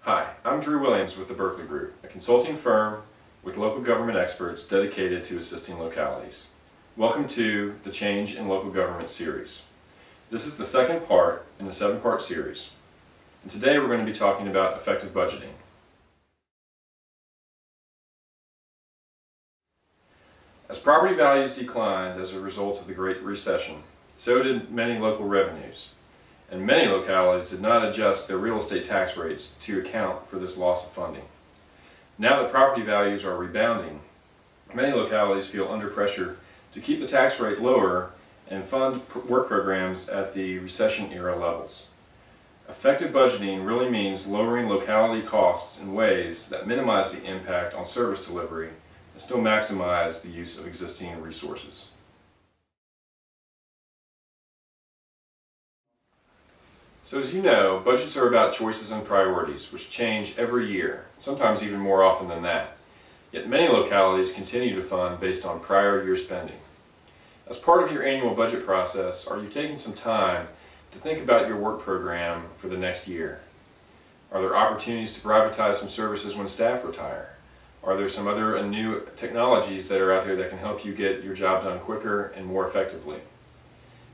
Hi, I'm Drew Williams with the Berkeley Group, a consulting firm with local government experts dedicated to assisting localities. Welcome to the Change in Local Government series. This is the second part in the 7-part series, and today we're going to be talking about effective budgeting. As property values declined as a result of the Great Recession, so did many local revenues. And many localities did not adjust their real estate tax rates to account for this loss of funding. Now that property values are rebounding, many localities feel under pressure to keep the tax rate lower and fund work programs at the recession-era levels. Effective budgeting really means lowering locality costs in ways that minimize the impact on service delivery and still maximize the use of existing resources. So as you know, budgets are about choices and priorities, which change every year, sometimes even more often than that. Yet many localities continue to fund based on prior year spending. As part of your annual budget process, are you taking some time to think about your work program for the next year? Are there opportunities to privatize some services when staff retire? Are there some other new technologies that are out there that can help you get your job done quicker and more effectively?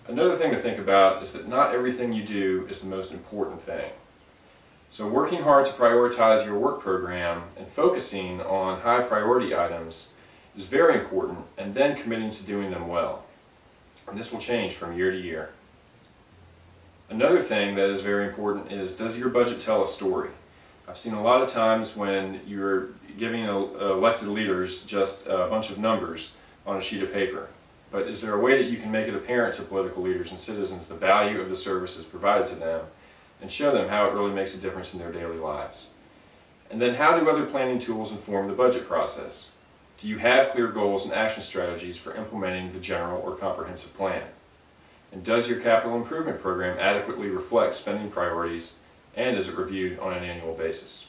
Another thing to think about is that not everything you do is the most important thing. So working hard to prioritize your work program and focusing on high priority items is very important, and then committing to doing them well. And this will change from year to year. Another thing that is very important is, does your budget tell a story? I've seen a lot of times when you're giving elected leaders just a bunch of numbers on a sheet of paper. But is there a way that you can make it apparent to political leaders and citizens the value of the services provided to them and show them how it really makes a difference in their daily lives? And then how do other planning tools inform the budget process? Do you have clear goals and action strategies for implementing the general or comprehensive plan? And does your capital improvement program adequately reflect spending priorities, and is it reviewed on an annual basis?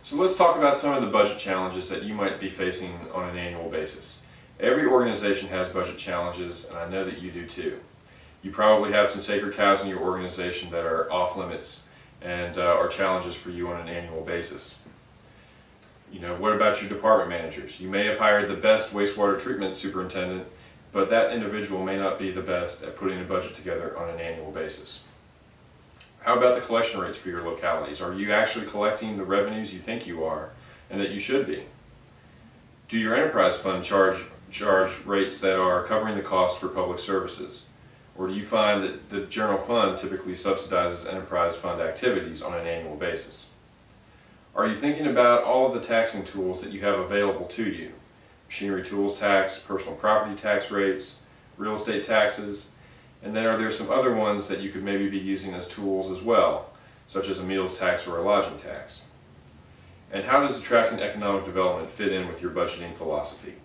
So let's talk about some of the budget challenges that you might be facing on an annual basis. Every organization has budget challenges, and I know that you do too. You probably have some sacred cows in your organization that are off limits and are challenges for you on an annual basis. You know, what about your department managers? You may have hired the best wastewater treatment superintendent, but that individual may not be the best at putting a budget together on an annual basis. How about the collection rates for your localities? Are you actually collecting the revenues you think you are and that you should be? Do your enterprise fund charge rates that are covering the cost for public services? Or do you find that the general fund typically subsidizes enterprise fund activities on an annual basis? Are you thinking about all of the taxing tools that you have available to you? Machinery tools tax, personal property tax rates, real estate taxes, and then are there some other ones that you could maybe be using as tools as well, such as a meals tax or a lodging tax? And how does attracting economic development fit in with your budgeting philosophy?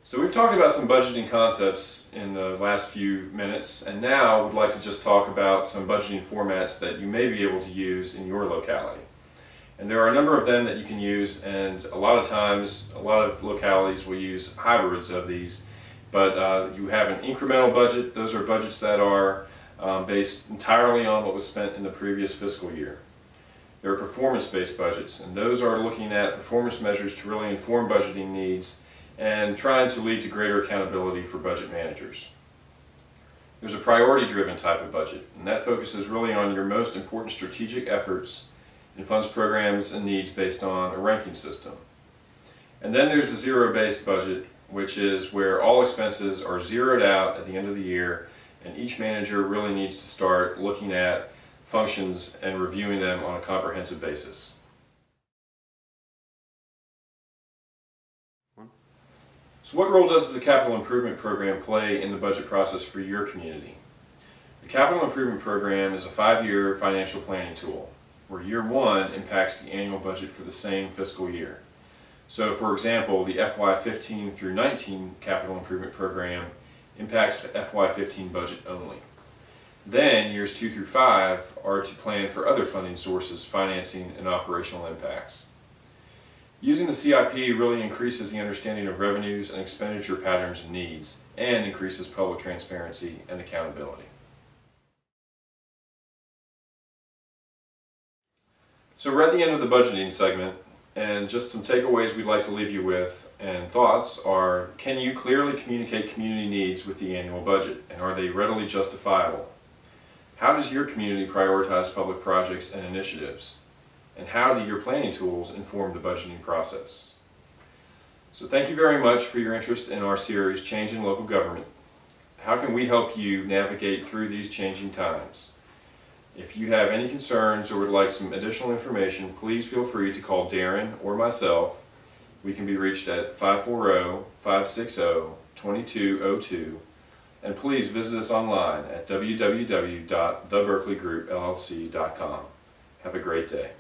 So we've talked about some budgeting concepts in the last few minutes, and now I would like to just talk about some budgeting formats that you may be able to use in your locality. And there are a number of them that you can use, and a lot of times, a lot of localities will use hybrids of these. But you have an incremental budget. Those are budgets that are based entirely on what was spent in the previous fiscal year. There are performance-based budgets, and those are looking at performance measures to really inform budgeting needs and trying to lead to greater accountability for budget managers. There's a priority-driven type of budget, and that focuses really on your most important strategic efforts and funds programs and needs based on a ranking system. And then there's the zero-based budget, which is where all expenses are zeroed out at the end of the year, and each manager really needs to start looking at functions and reviewing them on a comprehensive basis. So what role does the capital improvement program play in the budget process for your community? The capital improvement program is a 5-year financial planning tool, where year 1 impacts the annual budget for the same fiscal year. So for example, the FY15 through 19 capital improvement program impacts the FY15 budget only. Then years 2 through 5 are to plan for other funding sources, financing, and operational impacts. Using the CIP really increases the understanding of revenues and expenditure patterns and needs, and increases public transparency and accountability. So we're at the end of the budgeting segment, and just some takeaways we'd like to leave you with and thoughts are: can you clearly communicate community needs with the annual budget, and are they readily justifiable? How does your community prioritize public projects and initiatives? And how do your planning tools inform the budgeting process? So thank you very much for your interest in our series, Changing Local Government. How can we help you navigate through these changing times? If you have any concerns or would like some additional information, please feel free to call Darren or myself. We can be reached at 540-560-2202, and please visit us online at www.theberkeleygroupllc.com. Have a great day.